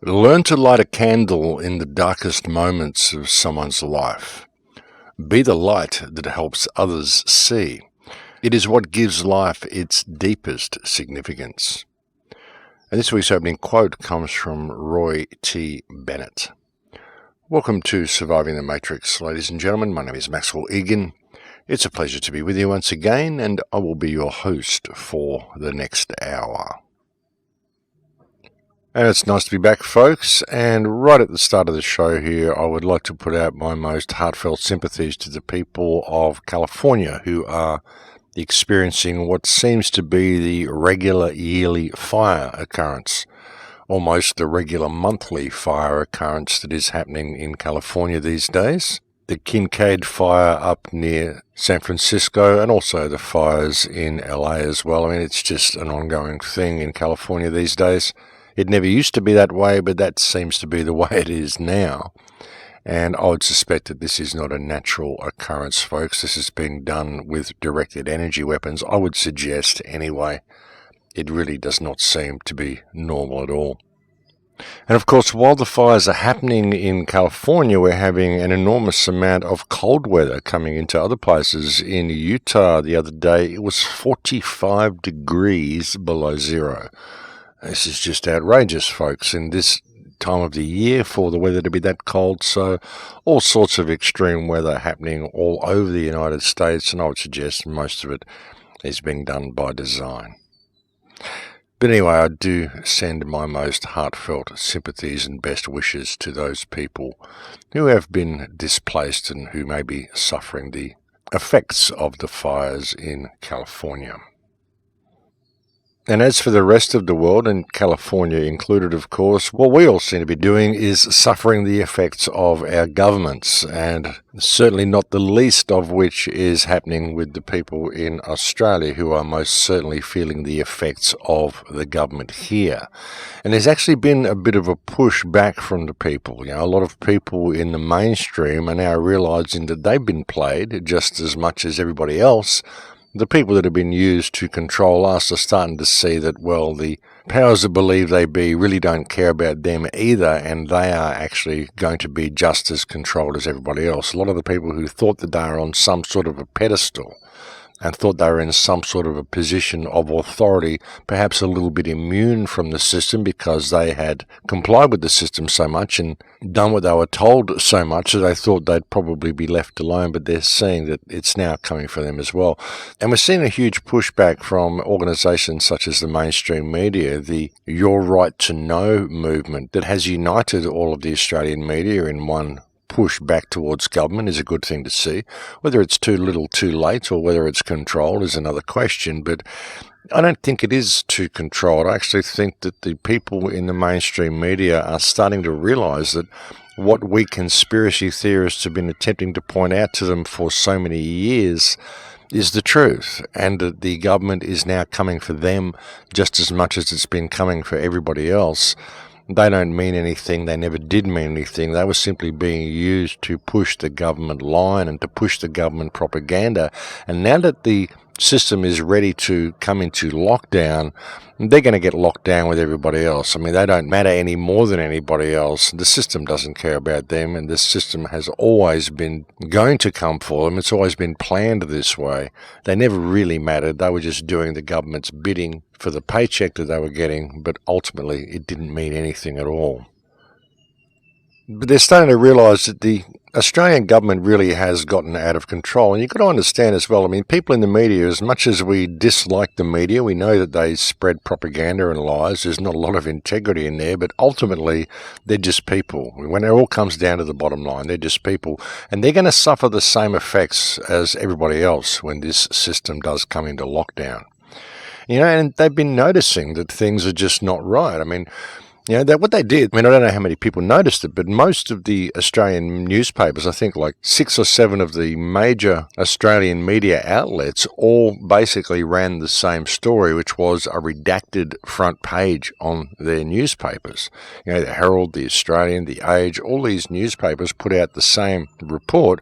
Learn to light a candle in the darkest moments of someone's life. Be the light that helps others see. It is what gives life its deepest significance. And this week's opening quote comes from Roy T. Bennett. Welcome to Surviving the Matrix, ladies and gentlemen. My name is Maxwell Egan. It's a pleasure to be with you once again, and I will be your host for the next hour. And it's nice to be back, folks, and right at the start of the show here, I would like to put out my most heartfelt sympathies to the people of California who are experiencing what seems to be the regular yearly fire occurrence, almost the regular monthly fire occurrence that is happening in California these days. The Kincaid fire up near San Francisco, and also the fires in LA as well. I mean, it's just an ongoing thing in California these days. It never used to be that way, but that seems to be the way it is now. And I would suspect that this is not a natural occurrence, folks. This has been done with directed energy weapons. I would suggest, anyway, it really does not seem to be normal at all. And of course, while the fires are happening in California, we're having an enormous amount of cold weather coming into other places. In Utah the other day, it was 45 degrees below zero. This is just outrageous, folks, in this time of the year for the weather to be that cold. So all sorts of extreme weather happening all over the United States, and I would suggest most of it is being done by design. But anyway, I do send my most heartfelt sympathies and best wishes to those people who have been displaced and who may be suffering the effects of the fires in California. And as for the rest of the world, and California included, of course, what we all seem to be doing is suffering the effects of our governments, and certainly not the least of which is happening with the people in Australia, who are most certainly feeling the effects of the government here. And there's actually been a bit of a push back from the people. You know, a lot of people in the mainstream are now realizing that they've been played just as much as everybody else. The people that have been used to control us are starting to see that, well, the powers that believe they be really don't care about them either, and they are actually going to be just as controlled as everybody else. A lot of the people who thought that they were on some sort of a pedestal and thought they were in some sort of a position of authority, perhaps a little bit immune from the system because they had complied with the system so much and done what they were told so much that they thought they'd probably be left alone, but they're seeing that it's now coming for them as well. And we're seeing a huge pushback from organisations such as the mainstream media, the Your Right to Know movement that has united all of the Australian media in one push back towards government is a good thing to see. Whether it's too little too late or whether it's controlled is another question, but I don't think it is too controlled. I actually think that the people in the mainstream media are starting to realise that what we conspiracy theorists have been attempting to point out to them for so many years is the truth, and that the government is now coming for them just as much as it's been coming for everybody else. They don't mean anything. They never did mean anything. They were simply being used to push the government line and to push the government propaganda. And now that the system is ready to come into lockdown, they're going to get locked down with everybody else. I mean, they don't matter any more than anybody else. The system doesn't care about them, and the system has always been going to come for them. It's always been planned this way. They never really mattered. They were just doing the government's bidding for the paycheck that they were getting, but ultimately it didn't mean anything at all. But they're starting to realise that the Australian government really has gotten out of control. And you've got to understand as well, I mean, people in the media, as much as we dislike the media, we know that they spread propaganda and lies. There's not a lot of integrity in there, but ultimately they're just people. When it all comes down to the bottom line, they're just people. And they're going to suffer the same effects as everybody else when this system does come into lockdown. You know, and they've been noticing that things are just not right. I mean, you know, that what they did, I mean, I don't know how many people noticed it, but most of the Australian newspapers, I think like 6 or 7 of the major Australian media outlets all basically ran the same story, which was a redacted front page on their newspapers. You know, the Herald, the Australian, the Age, all these newspapers put out the same report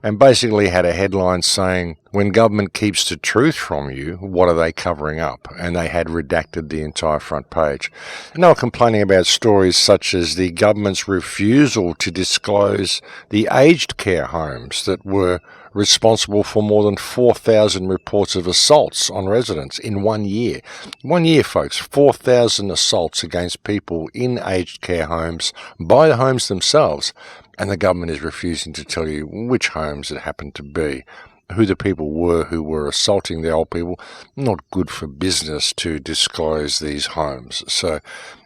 and basically had a headline saying, When government keeps the truth from you, what are they covering up? And they had redacted the entire front page. And they were complaining about stories such as the government's refusal to disclose the aged care homes that were responsible for more than 4,000 reports of assaults on residents in 1 year. 1 year, folks, 4,000 assaults against people in aged care homes by the homes themselves. And the government is refusing to tell you which homes it happened to be, who the people were who were assaulting the old people. Not good for business to disclose these homes. So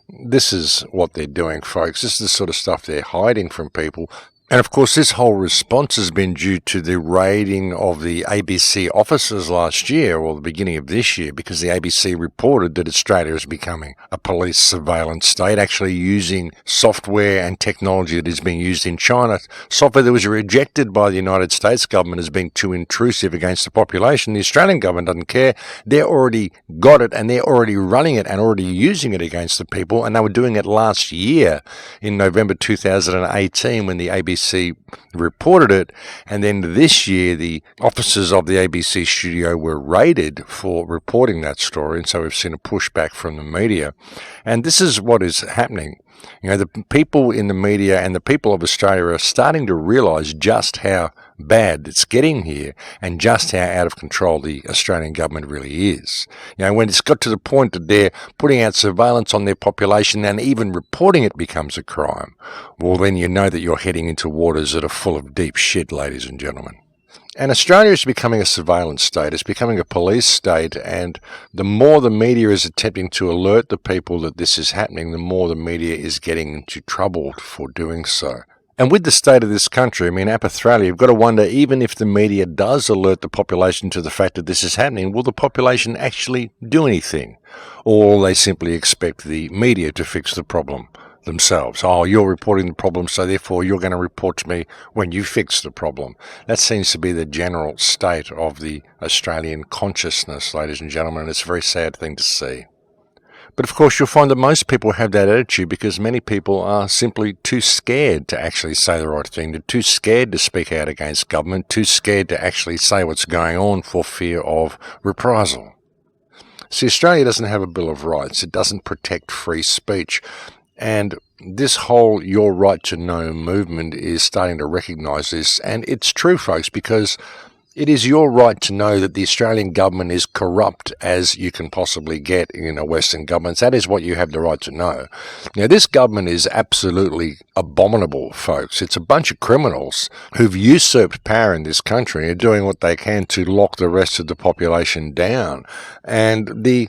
this is what they're doing, folks. This is the sort of stuff they're hiding from people. And of course, this whole response has been due to the raiding of the ABC offices last year, or the beginning of this year, because the ABC reported that Australia is becoming a police surveillance state, actually using software and technology that is being used in China, software that was rejected by the United States government as being too intrusive against the population. The Australian government doesn't care. They already got it, and they're already running it and already using it against the people, and they were doing it last year in November 2018 when the ABC reported it, and then this year the offices of the ABC studio were raided for reporting that story, and so we've seen a pushback from the media. And this is what is happening. You know, the people in the media and the people of Australia are starting to realise just how bad it's getting here and just how out of control the Australian government really is. You know, when it's got to the point that they're putting out surveillance on their population and even reporting it becomes a crime, well, then you know that you're heading into waters that are full of deep shit, ladies and gentlemen. And Australia is becoming a surveillance state, it's becoming a police state, and the more the media is attempting to alert the people that this is happening, the more the media is getting into trouble for doing so. And with the state of this country, I mean, Australia, you've got to wonder, even if the media does alert the population to the fact that this is happening, will the population actually do anything? Or will they simply expect the media to fix the problem themselves? Oh, you're reporting the problem, so therefore you're going to report to me when you fix the problem. That seems to be the general state of the Australian consciousness, ladies and gentlemen, and it's a very sad thing to see. But of course, you'll find that most people have that attitude because many people are simply too scared to actually say the right thing. They're too scared to speak out against government, too scared to actually say what's going on for fear of reprisal. See, Australia doesn't have a Bill of Rights. It doesn't protect free speech. And this whole Your Right to Know movement is starting to recognise this. And it's true, folks, because it is your right to know that the Australian government is corrupt as you can possibly get in a Western government. That is what you have the right to know. Now, this government is absolutely abominable, folks. It's a bunch of criminals who've usurped power in this country and are doing what they can to lock the rest of the population down. And the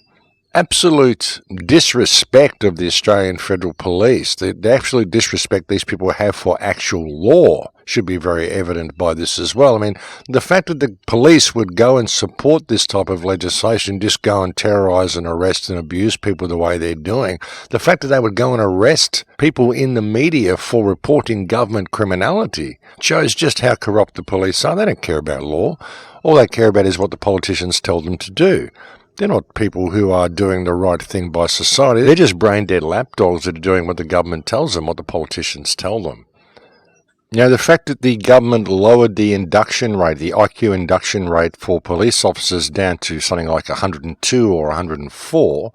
absolute disrespect of the Australian Federal Police, the absolute disrespect these people have for actual law should be very evident by this as well. I mean, the fact that the police would go and support this type of legislation, just go and terrorise and arrest and abuse people the way they're doing, the fact that they would go and arrest people in the media for reporting government criminality shows just how corrupt the police are. They don't care about law. All they care about is what the politicians tell them to do. They're not people who are doing the right thing by society. They're just brain-dead lapdogs that are doing what the government tells them, what the politicians tell them. Now, the fact that the government lowered the induction rate, the IQ induction rate for police officers down to something like 102 or 104,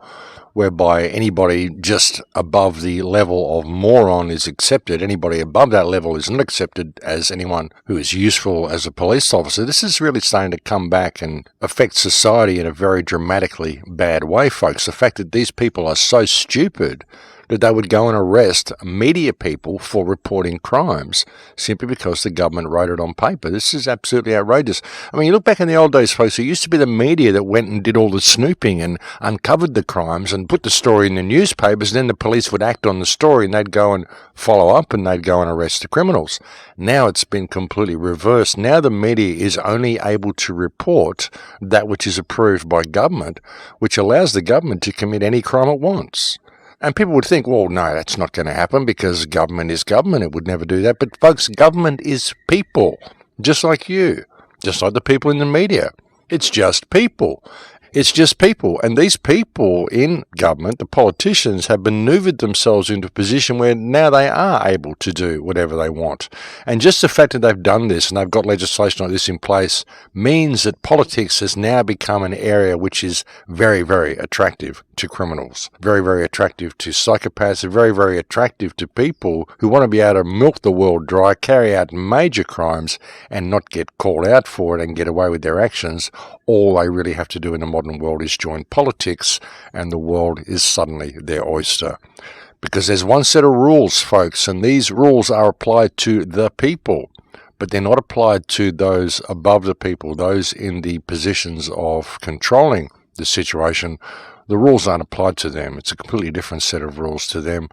whereby anybody just above the level of moron is accepted, anybody above that level is not accepted as anyone who is useful as a police officer, this is really starting to come back and affect society in a very dramatically bad way, folks. The fact that these people are so stupid that they would go and arrest media people for reporting crimes simply because the government wrote it on paper. This is absolutely outrageous. I mean, you look back in the old days, folks, it used to be the media that went and did all the snooping and uncovered the crimes and put the story in the newspapers, and then the police would act on the story and they'd go and follow up and they'd go and arrest the criminals. Now it's been completely reversed. Now the media is only able to report that which is approved by government, which allows the government to commit any crime it wants. And people would think, well, no, that's not going to happen because government is government. It would never do that. But folks, government is people, just like you, just like the people in the media. It's just people. It's just people, and these people in government, the politicians, have maneuvered themselves into a position where now they are able to do whatever they want. And just the fact that they've done this and they've got legislation like this in place means that politics has now become an area which is very, very attractive to criminals, very, very attractive to psychopaths, very, very attractive to people who want to be able to milk the world dry, carry out major crimes and not get called out for it and get away with their actions. All they really have to do in the modern world is join politics, and the world is suddenly their oyster. Because there's one set of rules, folks, and these rules are applied to the people, but they're not applied to those above the people, those in the positions of controlling the situation. The rules aren't applied to them. It's a completely different set of rules to them.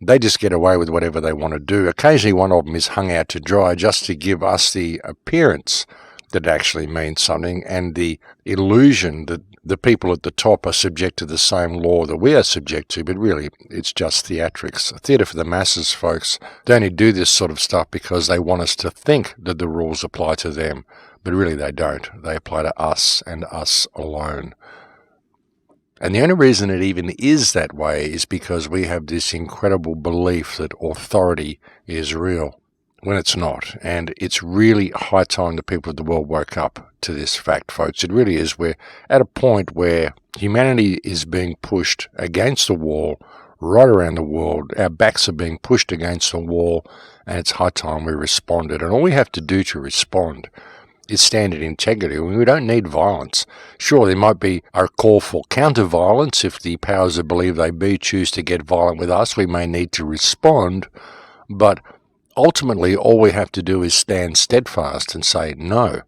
They just get away with whatever they want to do. Occasionally one of them is hung out to dry just to give us the appearance that actually means something, and the illusion that the people at the top are subject to the same law that we are subject to, but really it's just theatrics. Theatre for the masses, folks. They only do this sort of stuff because they want us to think that the rules apply to them, but really they don't. They apply to us and us alone. And the only reason it even is that way is because we have this incredible belief that authority is real, when it's not. And it's really high time the people of the world woke up to this fact, folks. It really is. We're at a point where humanity is being pushed against the wall right around the world. Our backs are being pushed against the wall, and it's high time we responded. And all we have to do to respond is stand in integrity. We don't need violence. Sure, there might be a call for counter-violence. If the powers that believe they be choose to get violent with us, we may need to respond. But ultimately, all we have to do is stand steadfast and say, no,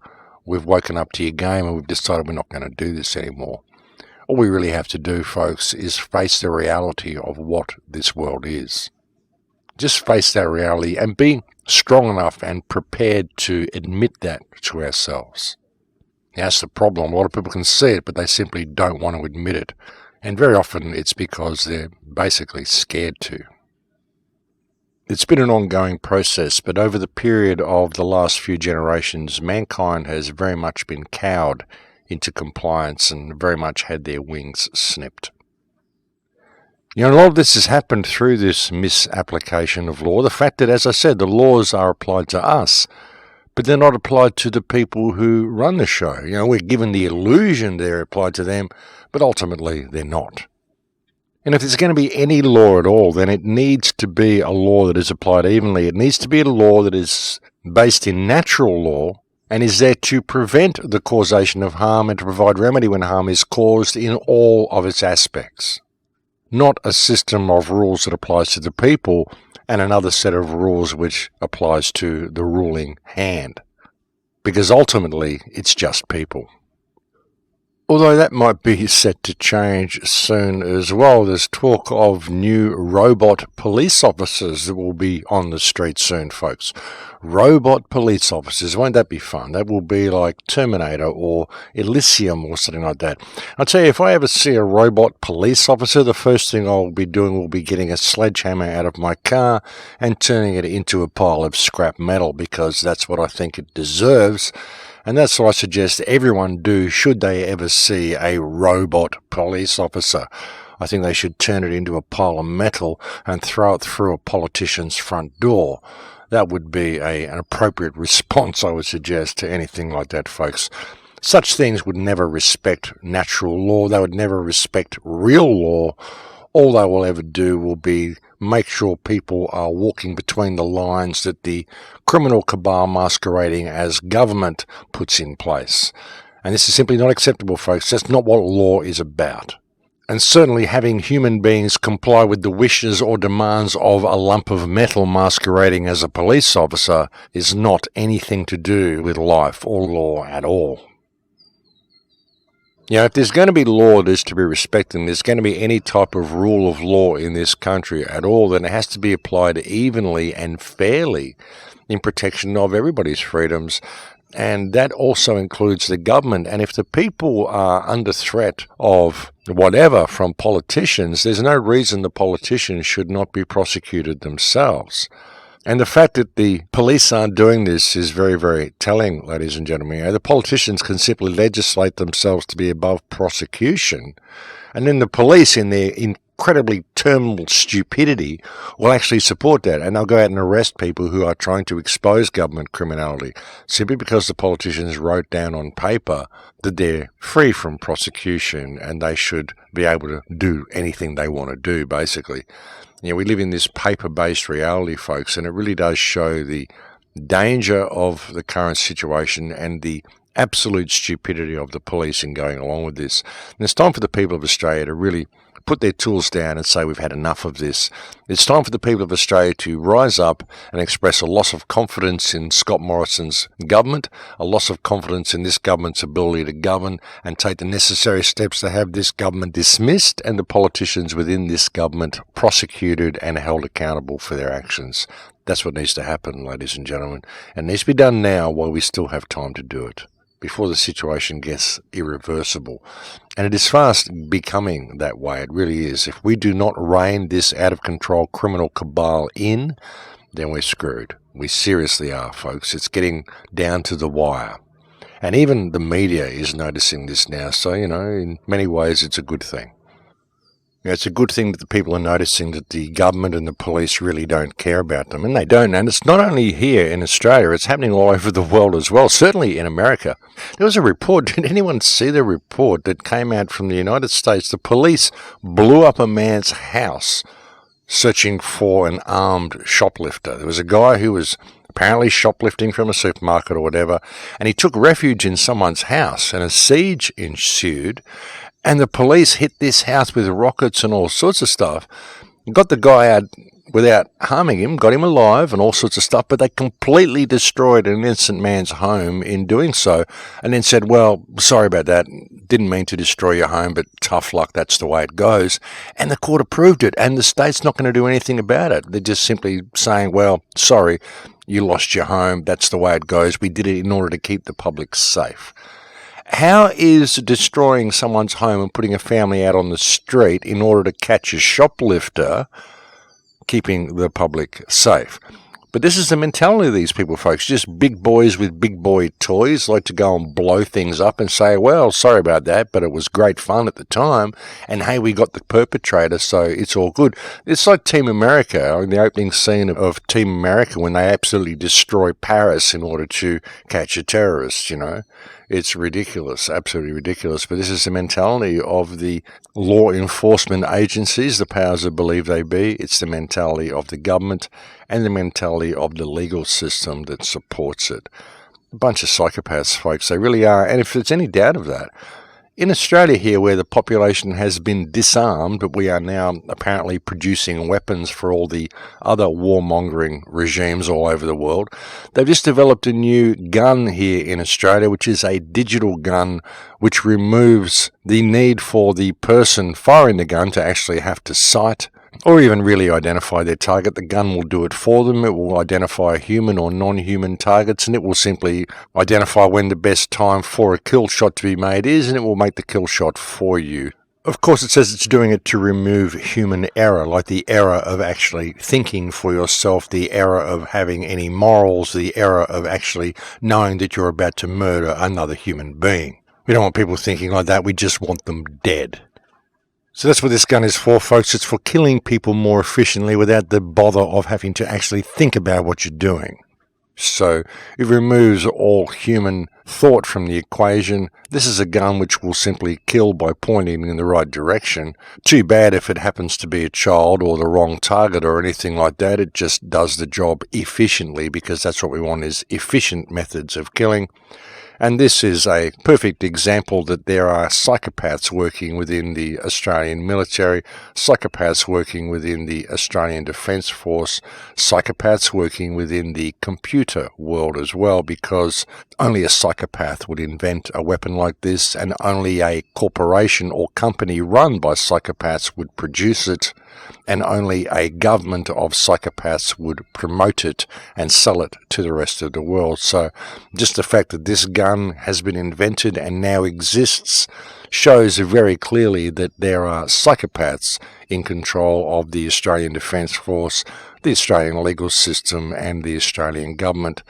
we've woken up to your game and we've decided we're not going to do this anymore. All we really have to do, folks, is face the reality of what this world is. Just face that reality and be strong enough and prepared to admit that to ourselves. Now, that's the problem. A lot of people can see it, but they simply don't want to admit it. And very often it's because they're basically scared to. It's been an ongoing process, but over the period of the last few generations, mankind has very much been cowed into compliance and very much had their wings snipped. You know, a lot of this has happened through this misapplication of law. The fact that, as I said, the laws are applied to us, but they're not applied to the people who run the show. You know, we're given the illusion they're applied to them, but ultimately they're not. And if there's going to be any law at all, then it needs to be a law that is applied evenly. It needs to be a law that is based in natural law and is there to prevent the causation of harm and to provide remedy when harm is caused in all of its aspects. Not a system of rules that applies to the people and another set of rules which applies to the ruling hand. Because ultimately, it's just people. Although that might be set to change soon as well. There's talk of new robot police officers that will be on the street soon, folks. Robot police officers, won't that be fun? That will be like Terminator or Elysium or something like that. I'll tell you, if I ever see a robot police officer, the first thing I'll be doing will be getting a sledgehammer out of my car and turning it into a pile of scrap metal, because that's what I think it deserves. And that's what I suggest everyone do should they ever see a robot police officer. I think they should turn it into a pile of metal and throw it through a politician's front door. That would be an appropriate response, I would suggest, to anything like that, folks. Such things would never respect natural law. They would never respect real law. All they will ever do will be make sure people are walking between the lines that the criminal cabal masquerading as government puts in place. And this is simply not acceptable, folks. That's not what law is about. And certainly having human beings comply with the wishes or demands of a lump of metal masquerading as a police officer is not anything to do with life or law at all. You know, if there's going to be law that is to be respected, and there's going to be any type of rule of law in this country at all, then it has to be applied evenly and fairly in protection of everybody's freedoms. And that also includes the government. And if the people are under threat of whatever from politicians, there's no reason the politicians should not be prosecuted themselves. And the fact that the police aren't doing this is very, very telling, ladies and gentlemen. The politicians can simply legislate themselves to be above prosecution, and then the police, in their incredibly terminal stupidity, will actually support that, and they'll go out and arrest people who are trying to expose government criminality, simply because the politicians wrote down on paper that they're free from prosecution and they should be able to do anything they want to do, basically. We live in this paper-based reality, folks, and it really does show the danger of the current situation and the absolute stupidity of the police in going along with this. And it's time for the people of Australia to really put their tools down and say we've had enough of this. It's time for the people of Australia to rise up and express a loss of confidence in Scott Morrison's government, a loss of confidence in this government's ability to govern, and take the necessary steps to have this government dismissed and the politicians within this government prosecuted and held accountable for their actions. That's what needs to happen, ladies and gentlemen. And it needs to be done now while we still have time to do it, before the situation gets irreversible. And it is fast becoming that way. It really is. If we do not rein this out-of-control criminal cabal in, then we're screwed. We seriously are, folks. It's getting down to the wire. And even the media is noticing this now. So, in many ways, it's a good thing. It's a good thing that the people are noticing that the government and the police really don't care about them, and they don't. And it's not only here in Australia, it's happening all over the world as well, certainly in America. There was a report, did anyone see the report that came out from the United States? The police blew up a man's house searching for an armed shoplifter. There was a guy who was apparently shoplifting from a supermarket or whatever, and he took refuge in someone's house, and a siege ensued. And the police hit this house with rockets and all sorts of stuff. Got the guy out without harming him, got him alive and all sorts of stuff, but they completely destroyed an innocent man's home in doing so, and then said, well, sorry about that, didn't mean to destroy your home, but tough luck, that's the way it goes. And the court approved it, and the state's not going to do anything about it. They're just simply saying, well, sorry, you lost your home, that's the way it goes. We did it in order to keep the public safe. How is destroying someone's home and putting a family out on the street in order to catch a shoplifter keeping the public safe? But this is the mentality of these people, folks. Just big boys with big boy toys like to go and blow things up and say, well, sorry about that, but it was great fun at the time. And hey, we got the perpetrator, so it's all good. It's like Team America, in the opening scene of Team America, when they absolutely destroy Paris in order to catch a terrorist, It's ridiculous, absolutely ridiculous. But this is the mentality of the law enforcement agencies, the powers that believe they be. It's the mentality of the government and the mentality of the legal system that supports it. A bunch of psychopaths, folks. They really are. And if there's any doubt of that, in Australia here, where the population has been disarmed, but we are now apparently producing weapons for all the other warmongering regimes all over the world, they've just developed a new gun here in Australia, which is a digital gun, which removes the need for the person firing the gun to actually have to sight or even really identify their target. The gun will do it for them. It will identify human or non-human targets, and it will simply identify when the best time for a kill shot to be made is, and it will make the kill shot for you. Of course, it says it's doing it to remove human error, like the error of actually thinking for yourself, the error of having any morals, the error of actually knowing that you're about to murder another human being. We don't want people thinking like that. We just want them dead. So that's what this gun is for, folks. It's for killing people more efficiently without the bother of having to actually think about what you're doing. So it removes all human thought from the equation. This is a gun which will simply kill by pointing in the right direction. Too bad if it happens to be a child or the wrong target or anything like that. It just does the job efficiently, because that's what we want, is efficient methods of killing. And this is a perfect example that there are psychopaths working within the Australian military, psychopaths working within the Australian Defence Force, psychopaths working within the computer world as well, because only a psychopath would invent a weapon like this, and only a corporation or company run by psychopaths would produce it, and only a government of psychopaths would promote it and sell it to the rest of the world. So just the fact that this gun has been invented and now exists shows very clearly that there are psychopaths in control of the Australian Defence Force, the Australian legal system and the Australian government.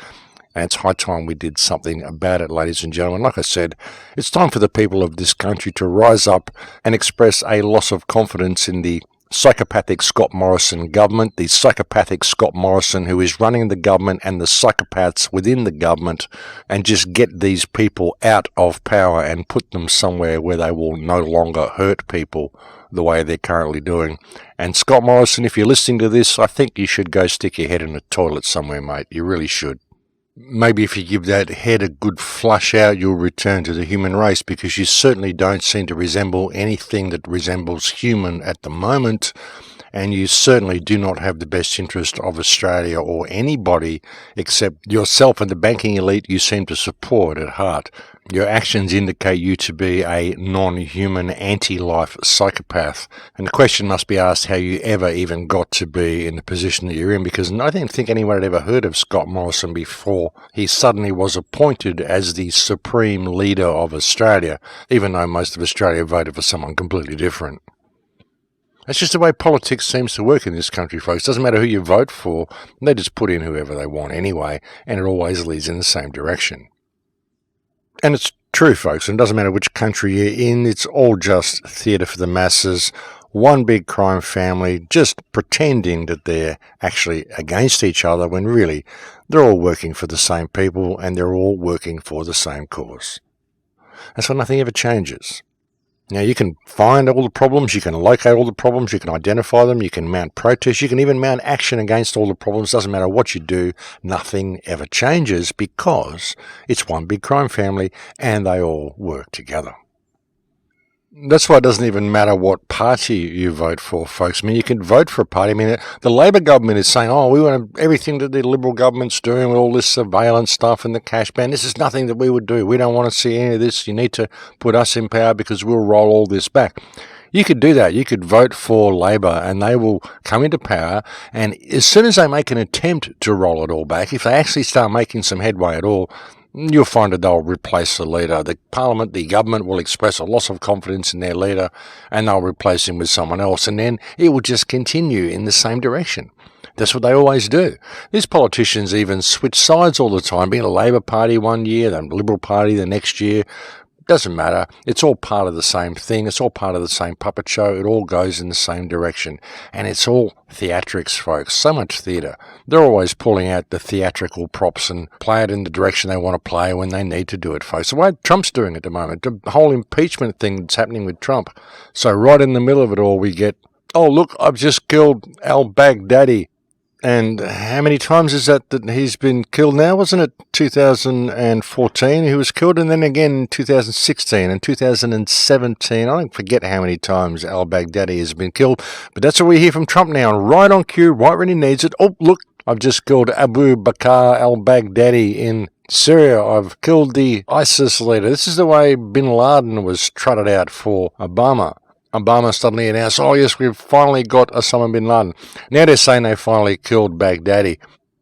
And it's high time we did something about it, ladies and gentlemen. Like I said, it's time for the people of this country to rise up and express a loss of confidence in the psychopathic Scott Morrison government, the psychopathic Scott Morrison who is running the government and the psychopaths within the government, and just get these people out of power and put them somewhere where they will no longer hurt people the way they're currently doing. And Scott Morrison, if you're listening to this, I think you should go stick your head in a toilet somewhere, mate. You really should. Maybe if you give that head a good flush out, you'll return to the human race, because you certainly don't seem to resemble anything that resembles human at the moment, and you certainly do not have the best interest of Australia or anybody except yourself and the banking elite you seem to support at heart. Your actions indicate you to be a non-human, anti-life psychopath. And the question must be asked how you ever even got to be in the position that you're in, because I don't think anyone had ever heard of Scott Morrison before he suddenly was appointed as the supreme leader of Australia, even though most of Australia voted for someone completely different. That's just the way politics seems to work in this country, folks. Doesn't matter who you vote for, they just put in whoever they want anyway, and it always leads in the same direction. And it's true, folks, and it doesn't matter which country you're in, it's all just theatre for the masses, one big crime family just pretending that they're actually against each other when really they're all working for the same people and they're all working for the same cause. That's why nothing ever changes. Now, you can find all the problems, you can locate all the problems, you can identify them, you can mount protests, you can even mount action against all the problems. Doesn't matter what you do, nothing ever changes, because it's one big crime family and they all work together. That's why it doesn't even matter what party you vote for, folks. I mean, you can vote for a party. I mean, the Labor government is saying, we want everything that the Liberal government's doing with all this surveillance stuff and the cash ban. This is nothing that we would do. We don't want to see any of this. You need to put us in power because we'll roll all this back. You could do that. You could vote for Labor and they will come into power, and as soon as they make an attempt to roll it all back, if they actually start making some headway at all, you'll find that they'll replace the leader. The Parliament, the government will express a loss of confidence in their leader and they'll replace him with someone else, and then it will just continue in the same direction. That's what they always do. These politicians even switch sides all the time, being a Labor Party one year, then Liberal Party the next year. Doesn't matter. It's all part of the same thing. It's all part of the same puppet show. It all goes in the same direction. And it's all theatrics, folks. So much theatre. They're always pulling out the theatrical props and play it in the direction they want to play when they need to do it, folks. The way Trump's doing at the moment, the whole impeachment thing that's happening with Trump. So right in the middle of it all, we get, look, I've just killed al-Baghdadi. And how many times is that he's been killed now? Wasn't it 2014 he was killed, and then again in 2016 and 2017? I don't forget how many times al-Baghdadi has been killed. But that's what we hear from Trump now, and right on cue, right when he needs it. Oh, look, I've just killed Abu Bakr al-Baghdadi in Syria. I've killed the ISIS leader. This is the way bin Laden was trotted out for Obama. Obama suddenly announced, yes, we've finally got Osama bin Laden. Now they're saying they finally killed Baghdadi,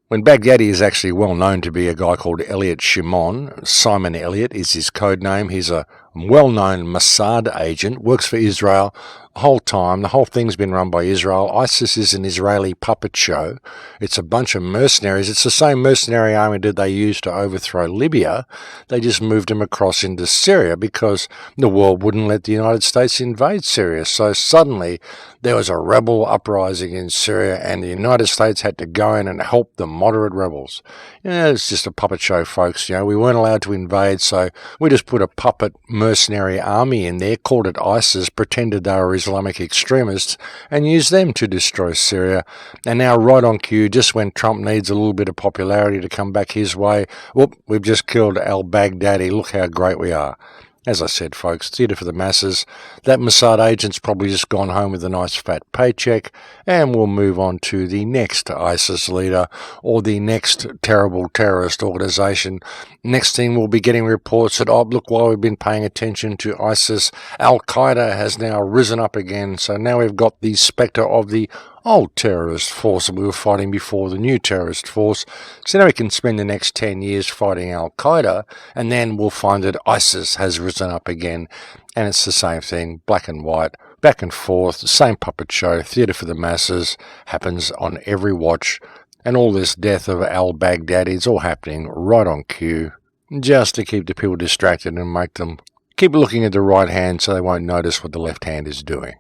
when Baghdadi is actually well known to be a guy called Elliot Shimon. Simon Elliot is his code name. He's a well-known Mossad agent, works for Israel the whole time. The whole thing's been run by Israel. ISIS is an Israeli puppet show. It's a bunch of mercenaries. It's the same mercenary army that they used to overthrow Libya. They just moved them across into Syria because the world wouldn't let the United States invade Syria. So suddenly there was a rebel uprising in Syria and the United States had to go in and help the moderate rebels. It's just a puppet show, folks. We weren't allowed to invade, so we just put a puppet mercenary army in there, called it ISIS, pretended they were Islamic extremists, and used them to destroy Syria. And now, right on cue, just when Trump needs a little bit of popularity to come back his way, we've just killed al-Baghdadi. Look how great we are. As I said, folks, theatre for the masses. That Mossad agent's probably just gone home with a nice fat paycheck, and we'll move on to the next ISIS leader or the next terrible terrorist organisation. Next thing, we'll be getting reports that, look, while we've been paying attention to ISIS, Al-Qaeda has now risen up again. So now we've got the spectre of the old terrorist force that we were fighting before the new terrorist force. So now we can spend the next 10 years fighting Al-Qaeda, and then we'll find that ISIS has risen up again, and it's the same thing, black and white, back and forth, the same puppet show, theatre for the masses, happens on every watch, and all this death of al-Baghdadi, it's all happening right on cue, just to keep the people distracted and make them keep looking at the right hand so they won't notice what the left hand is doing.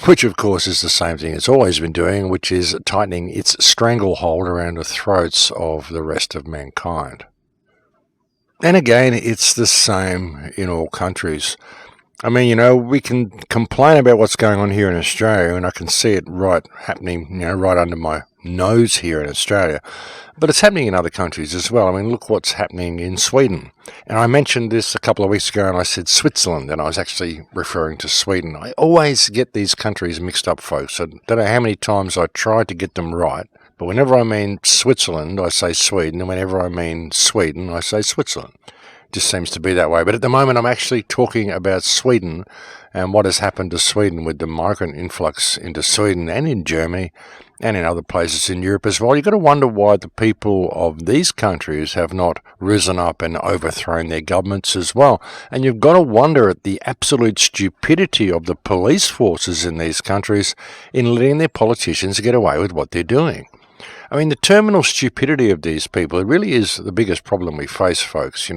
Which, of course, is the same thing it's always been doing, which is tightening its stranglehold around the throats of the rest of mankind. And again, it's the same in all countries. I mean, we can complain about what's going on here in Australia, and I can see it right happening, right under my nose here in Australia. But it's happening in other countries as well. I mean, look what's happening in Sweden. And I mentioned this a couple of weeks ago, and I said Switzerland, and I was actually referring to Sweden. I always get these countries mixed up, folks. I don't know how many times I tried to get them right. But whenever I mean Switzerland, I say Sweden, and whenever I mean Sweden, I say Switzerland. Just seems to be that way. But at the moment, I'm actually talking about Sweden and what has happened to Sweden with the migrant influx into Sweden and in Germany and in other places in Europe as well. You've got to wonder why the people of these countries have not risen up and overthrown their governments as well. And you've got to wonder at the absolute stupidity of the police forces in these countries in letting their politicians get away with what they're doing. I mean, the terminal stupidity of these people, it really is the biggest problem we face, folks,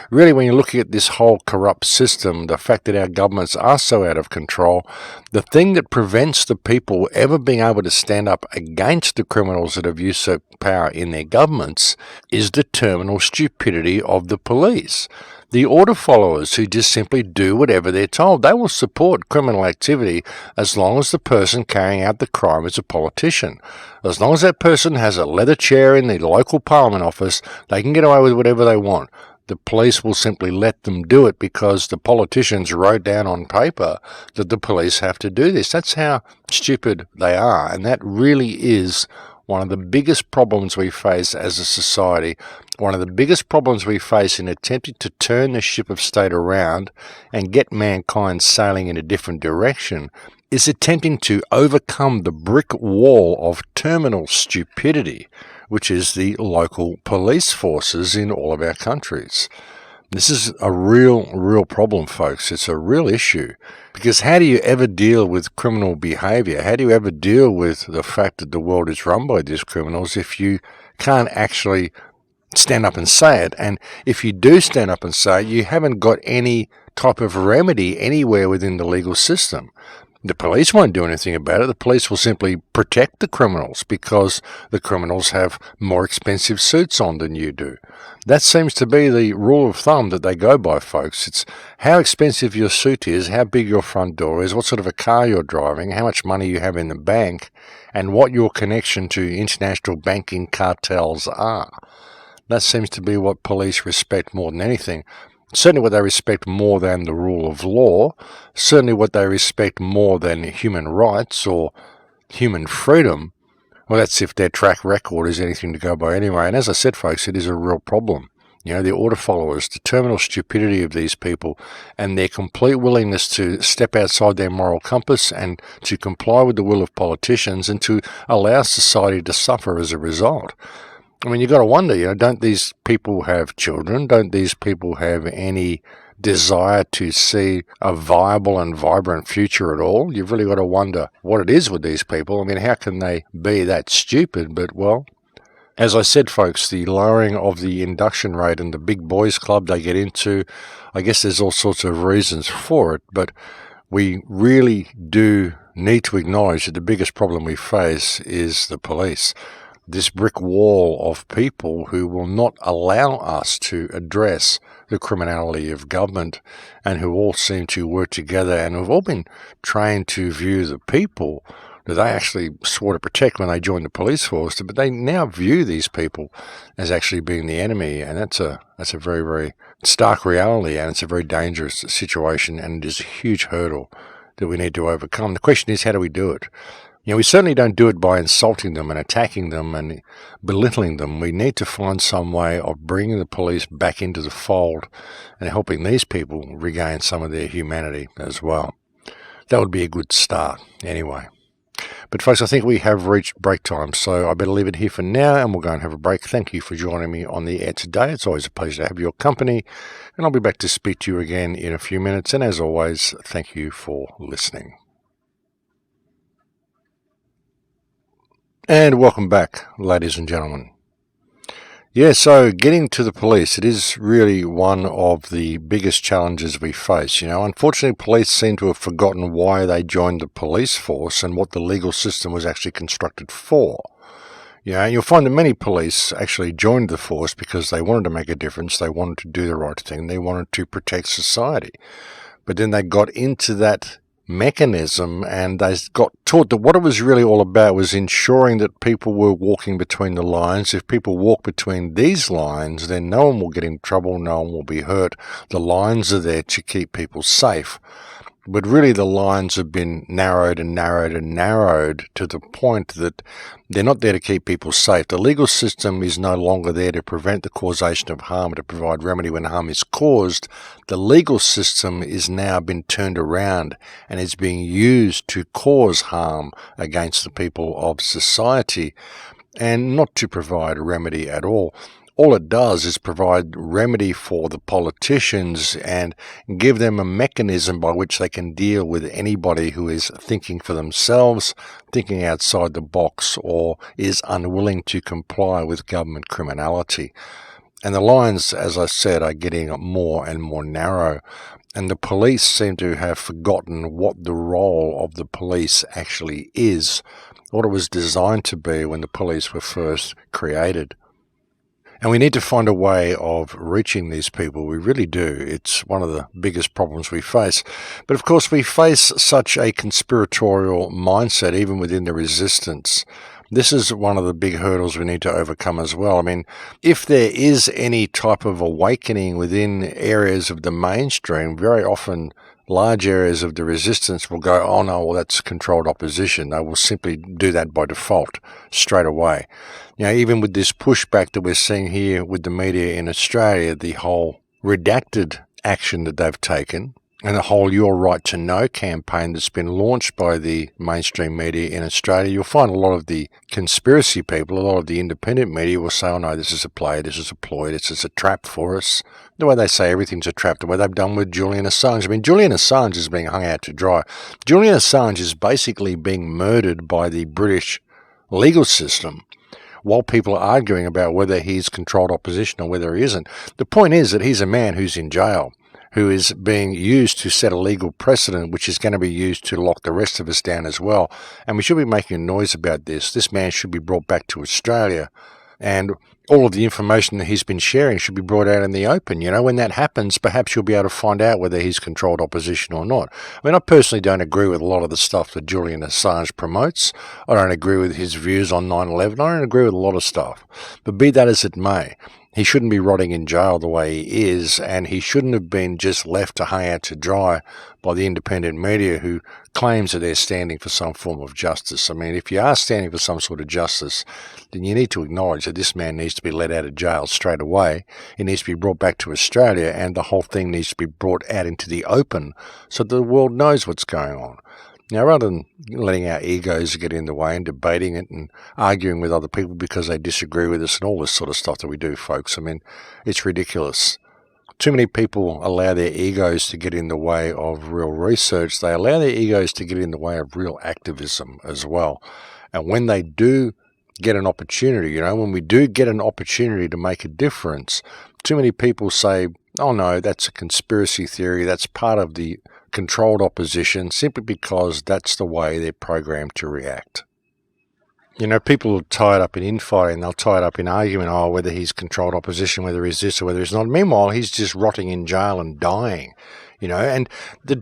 Really, when you're looking at this whole corrupt system, the fact that our governments are so out of control, the thing that prevents the people ever being able to stand up against the criminals that have usurped power in their governments is the terminal stupidity of the police. The order followers who just simply do whatever they're told. They will support criminal activity as long as the person carrying out the crime is a politician. As long as that person has a leather chair in the local parliament office, they can get away with whatever they want. The police will simply let them do it because the politicians wrote down on paper that the police have to do this. That's how stupid they are, and that really is one of the biggest problems we face as a society, one of the biggest problems we face in attempting to turn the ship of state around and get mankind sailing in a different direction, is attempting to overcome the brick wall of terminal stupidity, which is the local police forces in all of our countries. This is a real problem, folks. It's a real issue. Because how do you ever deal with criminal behavior? How do you ever deal with the fact that the world is run by these criminals if you can't actually stand up and say it? And if you do stand up and say it, you haven't got any type of remedy anywhere within the legal system. The police won't do anything about it. The police will simply protect the criminals because the criminals have more expensive suits on than you do. That seems to be the rule of thumb that they go by, folks. It's how expensive your suit is, how big your front door is, what sort of a car you're driving, how much money you have in the bank, and what your connection to international banking cartels are. That seems to be what police respect more than anything. Certainly what they respect more than the rule of law, certainly what they respect more than human rights or human freedom. Well, that's if their track record is anything to go by anyway. And as I said, folks, it is a real problem. The order followers, the terminal stupidity of these people, and their complete willingness to step outside their moral compass and to comply with the will of politicians and to allow society to suffer as a result. I mean, you've got to wonder, don't these people have children? Don't these people have any desire to see a viable and vibrant future at all? You've really got to wonder what it is with these people. I mean, how can they be that stupid? But, well, as I said, folks, the lowering of the induction rate and the big boys club they get into, I guess there's all sorts of reasons for it, but we really do need to acknowledge that the biggest problem we face is the police. This brick wall of people who will not allow us to address the criminality of government and who all seem to work together and have all been trained to view the people that they actually swore to protect when they joined the police force, but they now view these people as actually being the enemy, and that's a very, very stark reality, and it's a very dangerous situation, and it is a huge hurdle that we need to overcome. The question is, how do we do it? We certainly don't do it by insulting them and attacking them and belittling them. We need to find some way of bringing the police back into the fold and helping these people regain some of their humanity as well. That would be a good start anyway. But But folks, I think we have reached break time, so I better leave it here for now, and we'll go and have a break. Thank you for joining me on the air today. It's always a pleasure to have your company, and I'll be back to speak to you again in a few minutes. And as always, thank you for listening. And welcome back, ladies and gentlemen. Yeah, so getting to the police, it is really one of the biggest challenges we face. Unfortunately, police seem to have forgotten why they joined the police force and what the legal system was actually constructed for. You'll find that many police actually joined the force because they wanted to make a difference, they wanted to do the right thing, they wanted to protect society. But then they got into that mechanism and they got taught that what it was really all about was ensuring that people were walking between the lines. If people walk between these lines, then no one will get in trouble, no one will be hurt. The lines are there to keep people safe. But really the lines have been narrowed and narrowed and narrowed to the point that they're not there to keep people safe. The legal system is no longer there to prevent the causation of harm, to provide remedy when harm is caused. The legal system is now been turned around and is being used to cause harm against the people of society and not to provide a remedy at all. All it does is provide remedy for the politicians and give them a mechanism by which they can deal with anybody who is thinking for themselves, thinking outside the box, or is unwilling to comply with government criminality. And the lines, as I said, are getting more and more narrow. And the police seem to have forgotten what the role of the police actually is, what it was designed to be when the police were first created. And we need to find a way of reaching these people. We really do. It's one of the biggest problems we face. But of course, we face such a conspiratorial mindset even within the resistance. This is one of the big hurdles we need to overcome as well. I mean, if there is any type of awakening within areas of the mainstream, very often large areas of the resistance will go, oh no, well that's controlled opposition. They will simply do that by default straight away. Even with this pushback that we're seeing here with the media in Australia, the whole redacted action that they've taken, and the whole Your Right to Know campaign that's been launched by the mainstream media in Australia, you'll find a lot of the conspiracy people, a lot of the independent media will say, oh no, this is a play, this is a ploy, this is a trap for us. The way they say everything's a trap, the way they've done with Julian Assange. I mean, Julian Assange is being hung out to dry. Julian Assange is basically being murdered by the British legal system while people are arguing about whether he's controlled opposition or whether he isn't. The point is that he's a man who's in jail, who is being used to set a legal precedent, which is going to be used to lock the rest of us down as well. And we should be making a noise about this. This man should be brought back to Australia, and all of the information that he's been sharing should be brought out in the open. When that happens, perhaps you'll be able to find out whether he's controlled opposition or not. I mean, I personally don't agree with a lot of the stuff that Julian Assange promotes. I don't agree with his views on 9/11. I don't agree with a lot of stuff. But be that as it may, he shouldn't be rotting in jail the way he is, and he shouldn't have been just left to hang out to dry by the independent media who claims that they're standing for some form of justice. I mean, if you are standing for some sort of justice, then you need to acknowledge that this man needs to be let out of jail straight away. He needs to be brought back to Australia, and the whole thing needs to be brought out into the open so that the world knows what's going on. Now, rather than letting our egos get in the way and debating it and arguing with other people because they disagree with us and all this sort of stuff that we do, folks, I mean, it's ridiculous. Too many people allow their egos to get in the way of real research. They allow their egos to get in the way of real activism as well. And when they do get an opportunity, when we do get an opportunity to make a difference, too many people say, oh no, that's a conspiracy theory, that's part of the controlled opposition, simply because that's the way they're programmed to react. People are tied up in infighting, they'll tie it up in argument, whether he's controlled opposition, whether he's this or whether he's not. Meanwhile, he's just rotting in jail and dying, and the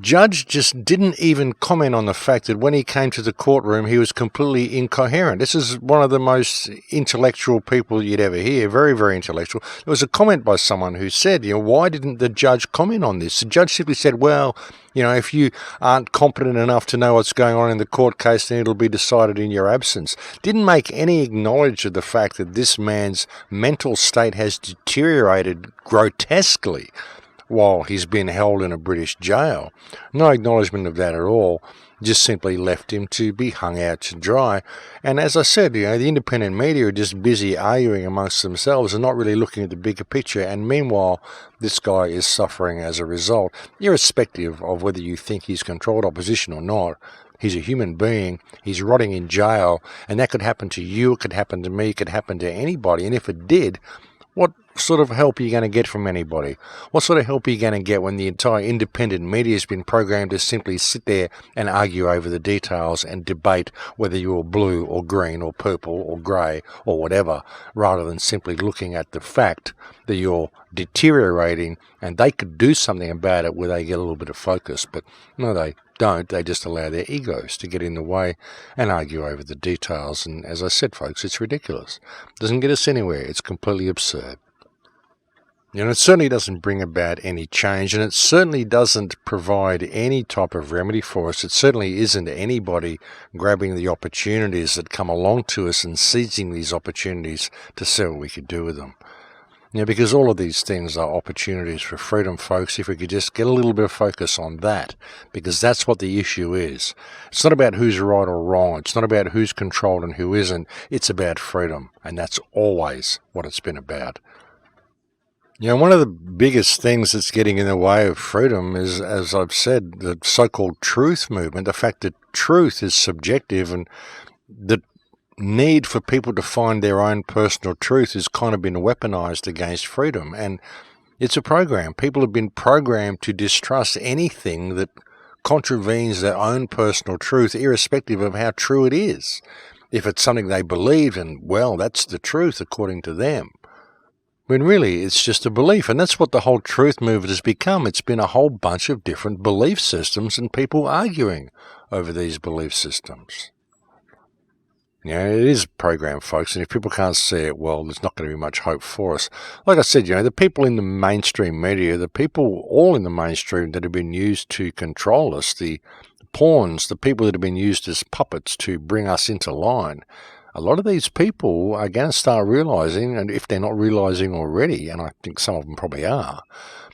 judge just didn't even comment on the fact that when he came to the courtroom, he was completely incoherent. This is one of the most intellectual people you'd ever hear, very, very intellectual. There was a comment by someone who said, why didn't the judge comment on this? The judge simply said, well, if you aren't competent enough to know what's going on in the court case, then it'll be decided in your absence. Didn't make any acknowledge of the fact that this man's mental state has deteriorated grotesquely while he's been held in a British jail. No acknowledgement of that at all. just simply left him to be hung out to dry. And as I said, the independent media are just busy arguing amongst themselves and not really looking at the bigger picture. And meanwhile, this guy is suffering as a result, irrespective of whether you think he's controlled opposition or not. He's a human being. He's rotting in jail, and that could happen to you. It could happen to me. It could happen to anybody. And if it did, what sort of help are you going to get from anybody? What sort of help are you going to get when the entire independent media has been programmed to simply sit there and argue over the details and debate whether you're blue or green or purple or grey or whatever, rather than simply looking at the fact that you're deteriorating and they could do something about it where they get a little bit of focus? But no, they don't. They just allow their egos to get in the way and argue over the details. And as I said, folks, it's ridiculous. It doesn't get us anywhere. It's completely absurd. It certainly doesn't bring about any change, and it certainly doesn't provide any type of remedy for us. It certainly isn't anybody grabbing the opportunities that come along to us and seizing these opportunities to see what we could do with them. Because all of these things are opportunities for freedom, folks, if we could just get a little bit of focus on that, because that's what the issue is. It's not about who's right or wrong. It's not about who's controlled and who isn't. It's about freedom, and that's always what it's been about. One of the biggest things that's getting in the way of freedom is, as I've said, the so-called truth movement, the fact that truth is subjective, and the need for people to find their own personal truth has kind of been weaponized against freedom. And it's a program. People have been programmed to distrust anything that contravenes their own personal truth, irrespective of how true it is. If it's something they believe, and well, that's the truth according to them. When really it's just a belief, and that's what the whole truth movement has become. It's been a whole bunch of different belief systems and people arguing over these belief systems. It is programmed, folks, and if people can't see it, well, there's not going to be much hope for us. Like I said, the people in the mainstream media, the people all in the mainstream that have been used to control us, the pawns, the people that have been used as puppets to bring us into line, a lot of these people are going to start realizing, and if they're not realizing already, and I think some of them probably are,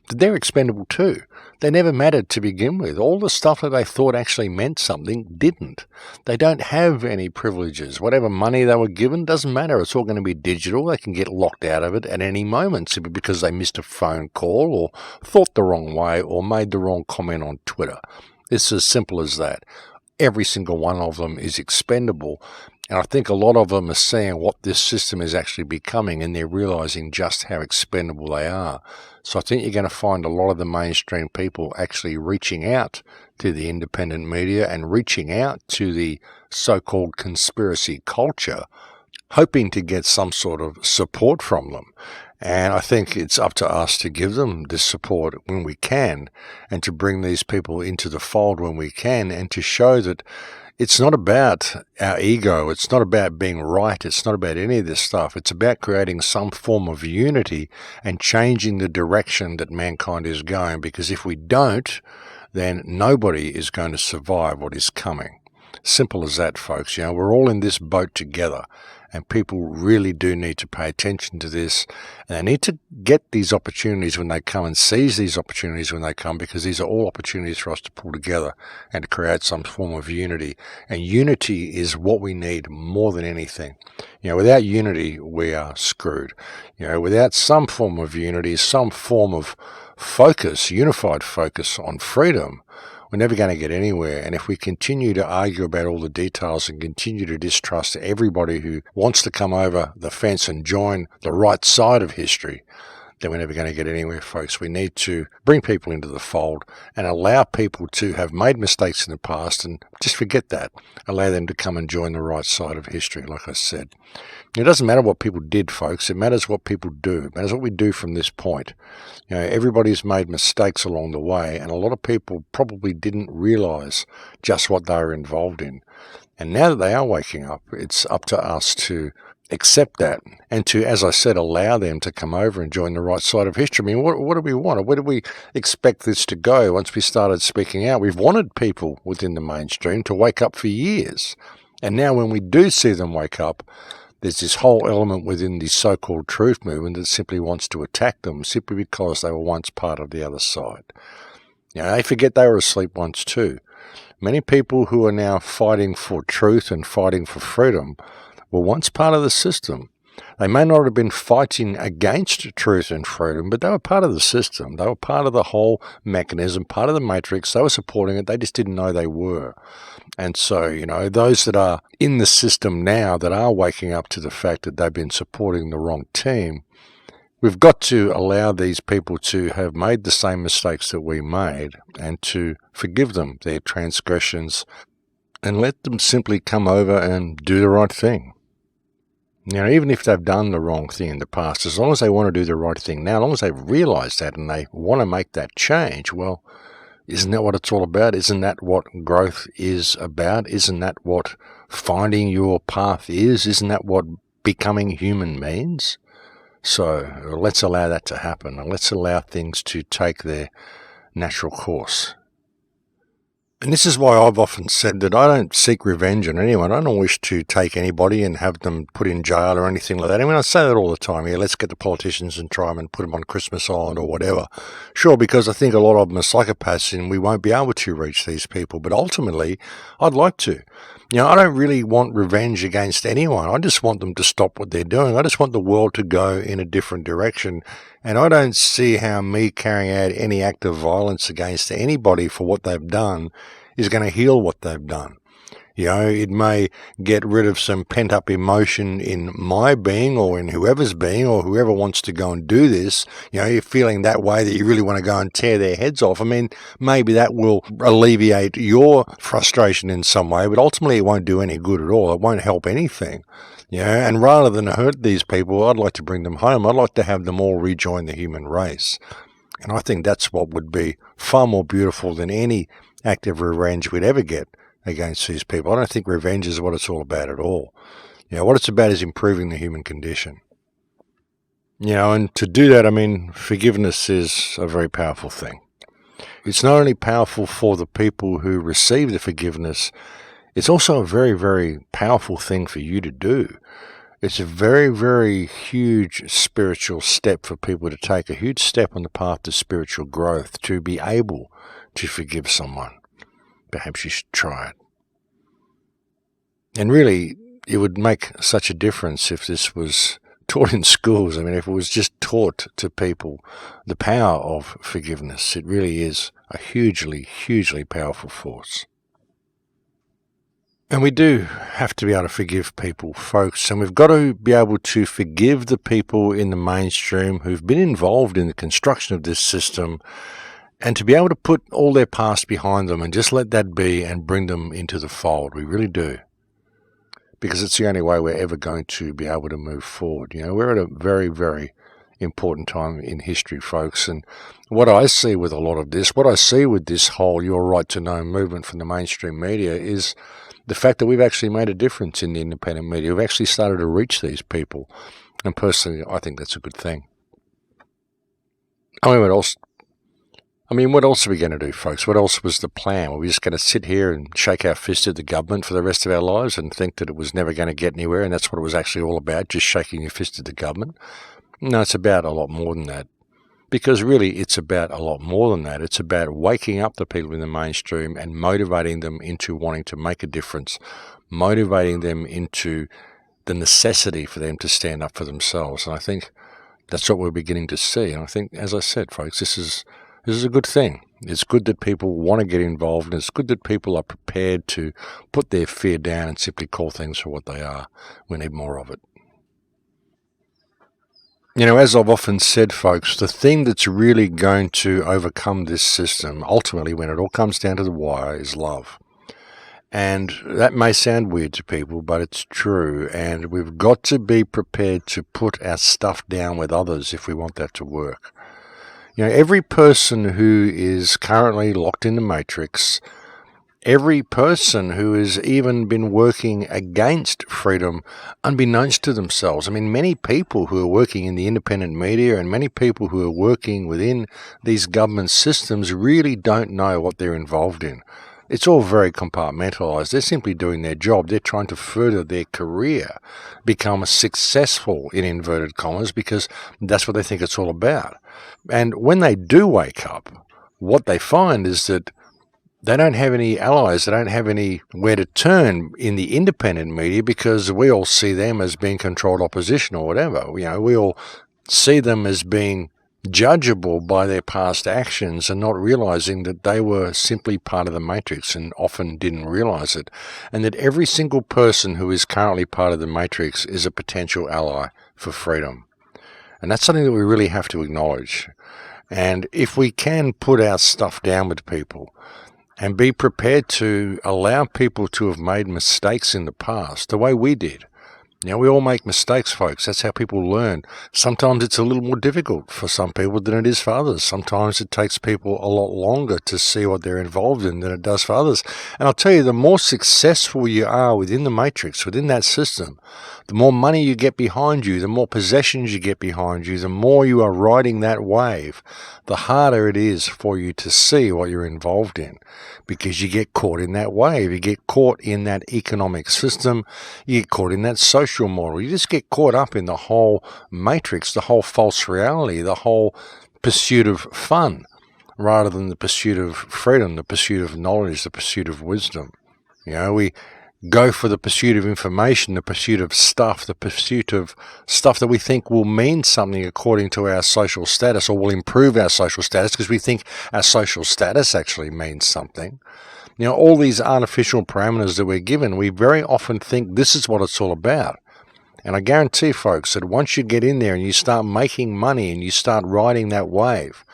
that they're expendable too. They never mattered to begin with. All the stuff that they thought actually meant something didn't. They don't have any privileges. Whatever money they were given doesn't matter. It's all going to be digital. They can get locked out of it at any moment simply because they missed a phone call or thought the wrong way or made the wrong comment on Twitter. It's as simple as that. Every single one of them is expendable. And I think a lot of them are seeing what this system is actually becoming, and they're realizing just how expendable they are. So I think you're going to find a lot of the mainstream people actually reaching out to the independent media and reaching out to the so-called conspiracy culture, hoping to get some sort of support from them. And I think it's up to us to give them this support when we can, and to bring these people into the fold when we can, and to show that it's not about our ego. It's not about being right. It's not about any of this stuff. It's about creating some form of unity and changing the direction that mankind is going. Because if we don't, then nobody is going to survive what is coming. Simple as that, folks. We're all in this boat together. And people really do need to pay attention to this. And they need to get these opportunities when they come and seize these opportunities when they come, because these are all opportunities for us to pull together and to create some form of unity. And unity is what we need more than anything. Without unity, we are screwed. Without some form of unity, some form of focus, unified focus on freedom, we're never going to get anywhere. And if we continue to argue about all the details and continue to distrust everybody who wants to come over the fence and join the right side of history, then we're never going to get anywhere, folks. We need to bring people into the fold and allow people to have made mistakes in the past and just forget that. Allow them to come and join the right side of history, like I said. It doesn't matter what people did, folks. It matters what people do. It matters what we do from this point. Everybody's made mistakes along the way, and a lot of people probably didn't realize just what they were involved in. And now that they are waking up, it's up to us to accept that and to, as I said, allow them to come over and join the right side of history. What do we want? Where do we expect this to go once we started speaking out? We've wanted people within the mainstream to wake up for years. And now when we do see them wake up, there's this whole element within the so-called truth movement that simply wants to attack them simply because they were once part of the other side. They forget they were asleep once too. Many people who are now fighting for truth and fighting for freedom were once part of the system. They may not have been fighting against truth and freedom, but they were part of the system. They were part of the whole mechanism, part of the matrix. They were supporting it. They just didn't know they were. And so, those that are in the system now that are waking up to the fact that they've been supporting the wrong team, we've got to allow these people to have made the same mistakes that we made and to forgive them their transgressions and let them simply come over and do the right thing. Even if they've done the wrong thing in the past, as long as they want to do the right thing now, as long as they've realized that and they want to make that change, well, isn't that what it's all about? Isn't that what growth is about? Isn't that what finding your path is? Isn't that what becoming human means? So let's allow that to happen, and let's allow things to take their natural course. And this is why I've often said that I don't seek revenge on anyone. I don't wish to take anybody and have them put in jail or anything like that. I mean, I say that all the time. Let's get the politicians and try them and put them on Christmas Island or whatever. Sure, because I think a lot of them are psychopaths and we won't be able to reach these people. But ultimately, I'd like to. I don't really want revenge against anyone. I just want them to stop what they're doing. I just want the world to go in a different direction. And I don't see how me carrying out any act of violence against anybody for what they've done is going to heal what they've done. It may get rid of some pent-up emotion in my being or in whoever's being or whoever wants to go and do this. You're feeling that way that you really want to go and tear their heads off. I mean, maybe that will alleviate your frustration in some way, but ultimately it won't do any good at all. It won't help anything. And rather than hurt these people, I'd like to bring them home. I'd like to have them all rejoin the human race. And I think that's what would be far more beautiful than any act of revenge we'd ever get against these people. I don't think revenge is what it's all about at all. What it's about is improving the human condition. And to do that, I mean, forgiveness is a very powerful thing. It's not only powerful for the people who receive the forgiveness, it's also a very, very powerful thing for you to do. It's a very, very huge spiritual step for people to take, a huge step on the path to spiritual growth, to be able to forgive someone. Perhaps you should try it. And really, it would make such a difference if this was taught in schools. I mean, if it was just taught to people, the power of forgiveness. It really is a hugely, hugely powerful force. And we do have to be able to forgive people, folks, and we've got to be able to forgive the people in the mainstream who've been involved in the construction of this system, and to be able to put all their past behind them and just let that be and bring them into the fold. We really do. Because it's the only way we're ever going to be able to move forward. We're at a very, very important time in history, folks. And what I see with a lot of this, what I see with this whole Your Right to Know movement from the mainstream media is the fact that we've actually made a difference in the independent media. We've actually started to reach these people. And personally, I think that's a good thing. I mean, what else are we going to do, folks? What else was the plan? Were we just going to sit here and shake our fist at the government for the rest of our lives and think that it was never going to get anywhere and that's what it was actually all about, just shaking your fist at the government? No, it's about a lot more than that. Because really, it's about a lot more than that. It's about waking up the people in the mainstream and motivating them into wanting to make a difference, motivating them into the necessity for them to stand up for themselves. And I think that's what we're beginning to see. And I think, as I said, folks, this is a good thing. It's good that people want to get involved, and it's good that people are prepared to put their fear down and simply call things for what they are. We need more of it. As I've often said, folks, the thing that's really going to overcome this system, ultimately, when it all comes down to the wire, is love. And that may sound weird to people, but it's true. And we've got to be prepared to put our stuff down with others if we want that to work. Every person who is currently locked in the matrix, every person who has even been working against freedom unbeknownst to themselves. I mean, many people who are working in the independent media and many people who are working within these government systems really don't know what they're involved in. It's all very compartmentalized. They're simply doing their job. They're trying to further their career, become successful in inverted commas, because that's what they think it's all about. And when they do wake up, what they find is that they don't have any allies. They don't have anywhere to turn in the independent media, because we all see them as being controlled opposition or whatever. We all see them as being judgeable by their past actions and not realizing that they were simply part of the matrix and often didn't realize it. And that every single person who is currently part of the matrix is a potential ally for freedom. And that's something that we really have to acknowledge. And if we can put our stuff down with people and be prepared to allow people to have made mistakes in the past, the way we did. We all make mistakes, folks. That's how people learn. Sometimes it's a little more difficult for some people than it is for others. Sometimes it takes people a lot longer to see what they're involved in than it does for others. And I'll tell you, the more successful you are within the matrix, within that system, the more money you get behind you, the more possessions you get behind you, the more you are riding that wave, the harder it is for you to see what you're involved in, because you get caught in that wave. You get caught in that economic system. You get caught in that social model. You just get caught up in the whole matrix, the whole false reality, the whole pursuit of fun, rather than the pursuit of freedom, the pursuit of knowledge, the pursuit of wisdom. We go for the pursuit of information, the pursuit of stuff, the pursuit of stuff that we think will mean something according to our social status, or will improve our social status because we think our social status actually means something. All these artificial parameters that we're given, we very often think this is what it's all about. And I guarantee, folks, that once you get in there and you start making money and you start riding that wave,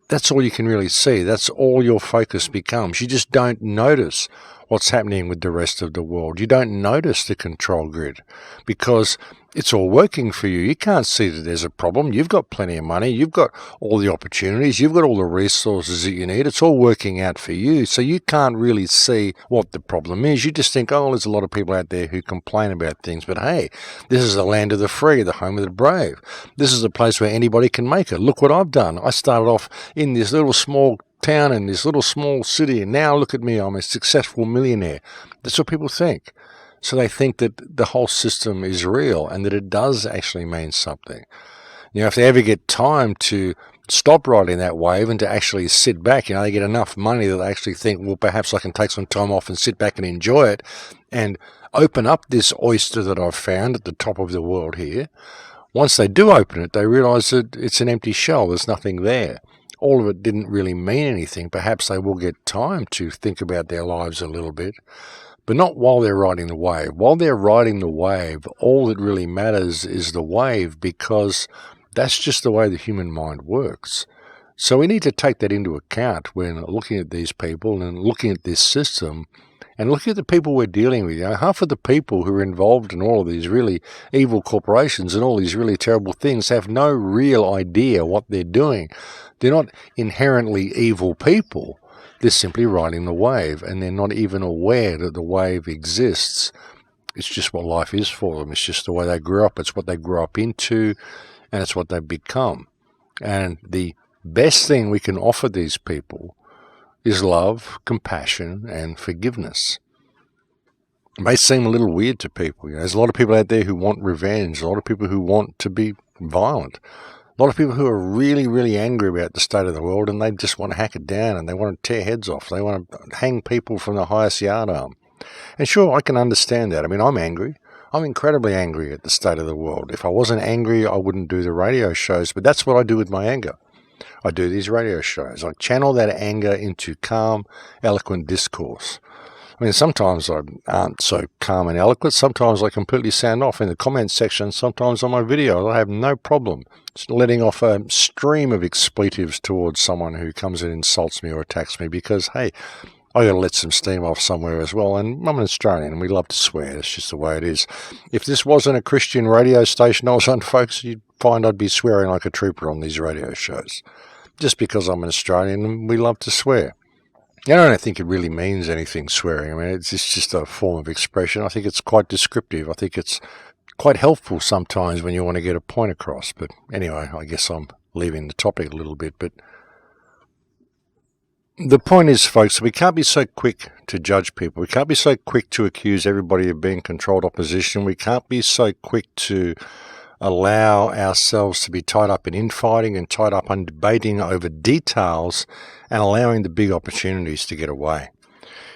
that's all you can really see. That's all your focus becomes. You just don't notice what's happening with the rest of the world. You don't notice the control grid because it's all working for you. You can't see that there's a problem. You've got plenty of money. You've got all the opportunities. You've got all the resources that you need. It's all working out for you. So you can't really see what the problem is. You just think, oh, there's a lot of people out there who complain about things. But hey, this is the land of the free, the home of the brave. This is a place where anybody can make it. Look what I've done. I started off in this little small town in this little small city, and now look at me, I'm a successful millionaire. That's what people think. So they think that the whole system is real and that it does actually mean something. If they ever get time to stop riding that wave and to actually sit back, they get enough money that they actually think, well, perhaps I can take some time off and sit back and enjoy it and open up this oyster that I've found at the top of the world here. Once they do open it, they realize that it's an empty shell. There's nothing there. All of it didn't really mean anything. Perhaps they will get time to think about their lives a little bit, but not while they're riding the wave. While they're riding the wave, all that really matters is the wave, because that's just the way the human mind works. So we need to take that into account when looking at these people and looking at this system and looking at the people we're dealing with. Half of the people who are involved in all of these really evil corporations and all these really terrible things have no real idea what they're doing. They're not inherently evil people. They're simply riding the wave, and they're not even aware that the wave exists. It's just what life is for them. It's just the way they grew up. It's what they grew up into, and it's what they've become. And the best thing we can offer these people is love, compassion, and forgiveness. It may seem a little weird to people. There's a lot of people out there who want revenge, a lot of people who want to be violent, a lot of people who are really, really angry about the state of the world, and they just want to hack it down and they want to tear heads off. They want to hang people from the highest yardarm. And sure, I can understand that. I'm angry. I'm incredibly angry at the state of the world. If I wasn't angry, I wouldn't do the radio shows, but that's what I do with my anger. I do these radio shows. I channel that anger into calm, eloquent discourse. Sometimes I aren't so calm and eloquent. Sometimes I completely sound off in the comments section. Sometimes on my video, I have no problem just letting off a stream of expletives towards someone who comes and insults me or attacks me, because, hey, I got to let some steam off somewhere as well. And I'm an Australian and we love to swear. That's just the way it is. If this wasn't a Christian radio station I was on, folks, you'd find I'd be swearing like a trooper on these radio shows. Just because I'm an Australian and we love to swear. I don't think it really means anything, swearing. It's just a form of expression. I think it's quite descriptive. I think it's quite helpful sometimes when you want to get a point across. But anyway, I guess I'm leaving the topic a little bit. But the point is, folks, we can't be so quick to judge people. We can't be so quick to accuse everybody of being controlled opposition. We can't be so quick to allow ourselves to be tied up in infighting and tied up in debating over details and allowing the big opportunities to get away.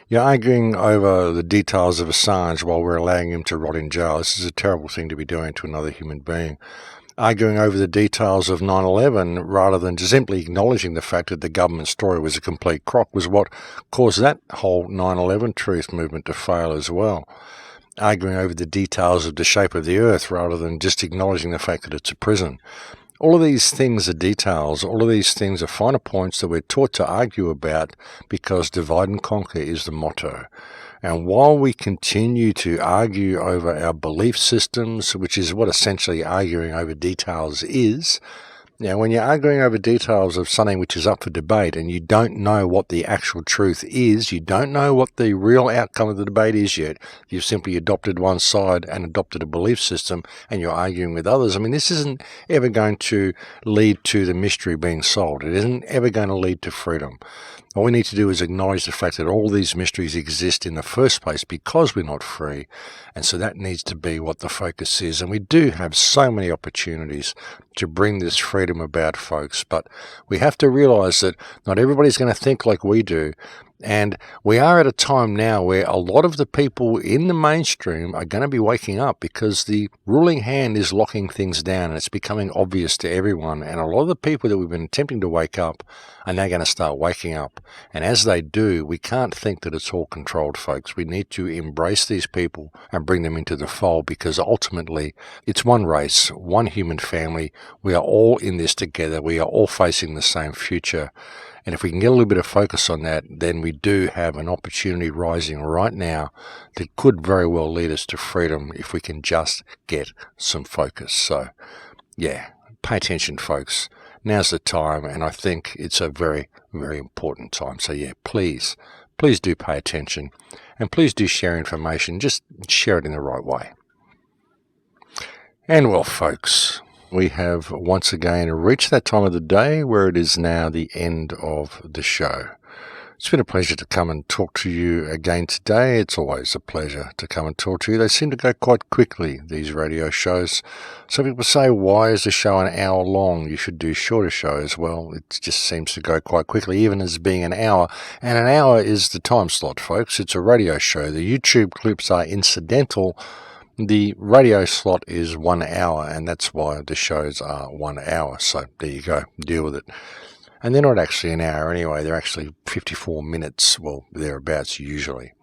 You're arguing over the details of Assange while we're allowing him to rot in jail. This is a terrible thing to be doing to another human being. Arguing over the details of 9/11 rather than just simply acknowledging the fact that the government story was a complete crock was what caused that whole 9/11 truth movement to fail as well. Arguing over the details of the shape of the earth rather than just acknowledging the fact that it's a prison. All of these things are details. All of these things are finer points that we're taught to argue about because divide and conquer is the motto. And while we continue to argue over our belief systems, which is what essentially arguing over details is, now when you're arguing over details of something which is up for debate and you don't know what the actual truth is, you don't know what the real outcome of the debate is yet, you've simply adopted one side and adopted a belief system and you're arguing with others. I mean, this isn't ever going to lead to the mystery being solved. It isn't ever going to lead to freedom. All we need to do is acknowledge the fact that all these mysteries exist in the first place because we're not free. And so that needs to be what the focus is. And we do have so many opportunities to bring this freedom about, folks. But we have to realize that not everybody's going to think like we do. And we are at a time now where a lot of the people in the mainstream are going to be waking up because the ruling hand is locking things down and it's becoming obvious to everyone. And a lot of the people that we've been attempting to wake up are now going to start waking up. And as they do, we can't think that it's all controlled, folks. We need to embrace these people and bring them into the fold because ultimately it's one race, one human family. We are all in this together. We are all facing the same future. And if we can get a little bit of focus on that, then we do have an opportunity rising right now that could very well lead us to freedom if we can just get some focus. So, yeah, pay attention, folks. Now's the time, and I think it's a very, very important time. So, yeah, please do pay attention, and please do share information. Just share it in the right way. And, well, folks, we have once again reached that time of the day where it is now the end of the show. It's been a pleasure to come and talk to you again today. It's always a pleasure to come and talk to you. They seem to go quite quickly, these radio shows. Some people say, why is the show an hour long? You should do shorter shows. Well, it just seems to go quite quickly, even as being an hour. And an hour is the time slot, folks. It's a radio show. The YouTube clips are incidental. The radio slot is 1 hour, and that's why the shows are 1 hour. So there you go. Deal with it. And they're not actually an hour anyway. They're actually 54 minutes. Well, thereabouts usually.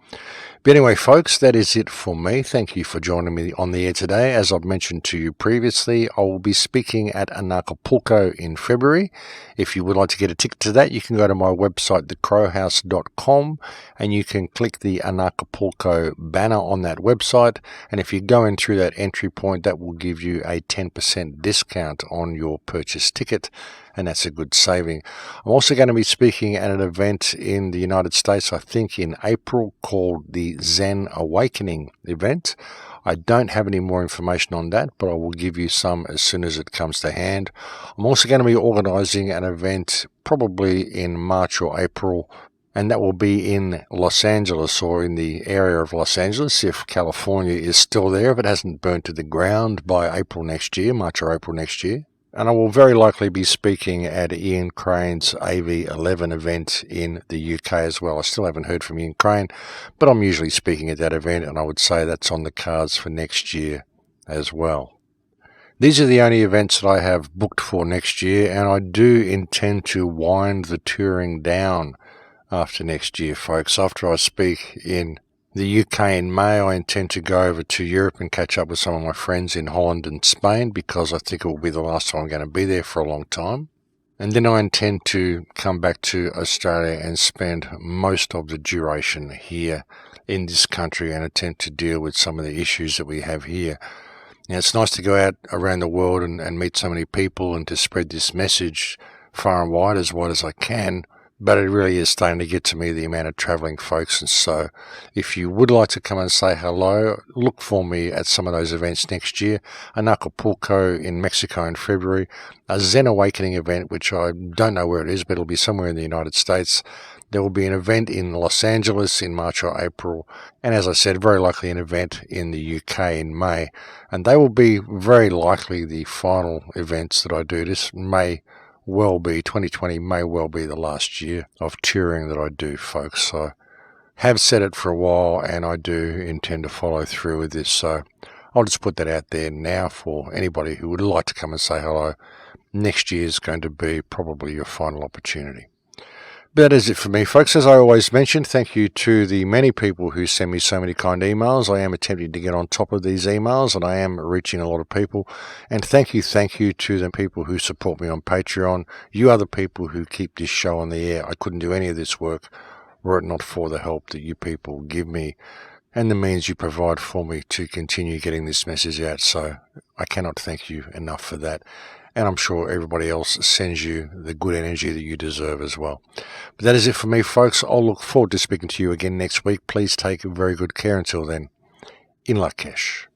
But anyway, folks, that is it for me. Thank you for joining me on the air today. As I've mentioned to you previously, I will be speaking at Acapulco in February. If you would like to get a ticket to that, you can go to my website, thecrowhouse.com, and you can click the Acapulco banner on that website. And if you go in through that entry point, that will give you a 10% discount on your purchase ticket. And that's a good saving. I'm also going to be speaking at an event in the United States, I think in April, called the Zen Awakening event. I don't have any more information on that, but I will give you some as soon as it comes to hand. I'm also going to be organizing an event probably in March or April, and that will be in Los Angeles or in the area of Los Angeles if California is still there, if it hasn't burnt to the ground by April next year, March or April next year. And I will very likely be speaking at Ian Crane's AV11 event in the UK as well. I still haven't heard from Ian Crane, but I'm usually speaking at that event, and I would say that's on the cards for next year as well. These are the only events that I have booked for next year, and I do intend to wind the touring down after next year, folks. After I speak in the UK in May, I intend to go over to Europe and catch up with some of my friends in Holland and Spain because I think it will be the last time I'm going to be there for a long time. And then I intend to come back to Australia and spend most of the duration here in this country and attempt to deal with some of the issues that we have here. Now, it's nice to go out around the world and meet so many people and to spread this message far and wide as I can. But it really is starting to get to me, the amount of travelling, folks. And so if you would like to come and say hello, look for me at some of those events next year. An Acapulco in Mexico in February. A Zen Awakening event, which I don't know where it is, but it'll be somewhere in the United States. There will be an event in Los Angeles in March or April, and as I said, very likely an event in the UK in May, and they will be very likely the final events that I do. This may well be, 2020 may well be the last year of touring that I do, folks. So have said it for a while, and I do intend to follow through with this, so I'll just put that out there now for anybody who would like to come and say hello. Next year is going to be probably your final opportunity. But that is it for me, folks. As I always mention, thank you to the many people who send me so many kind emails. I am attempting to get on top of these emails, and I am reaching a lot of people. And thank you to the people who support me on Patreon. You are the people who keep this show on the air. I couldn't do any of this work were it not for the help that you people give me and the means you provide for me to continue getting this message out. So I cannot thank you enough for that. And I'm sure everybody else sends you the good energy that you deserve as well. But that is it for me, folks. I'll look forward to speaking to you again next week. Please take very good care until then. In Litecoin.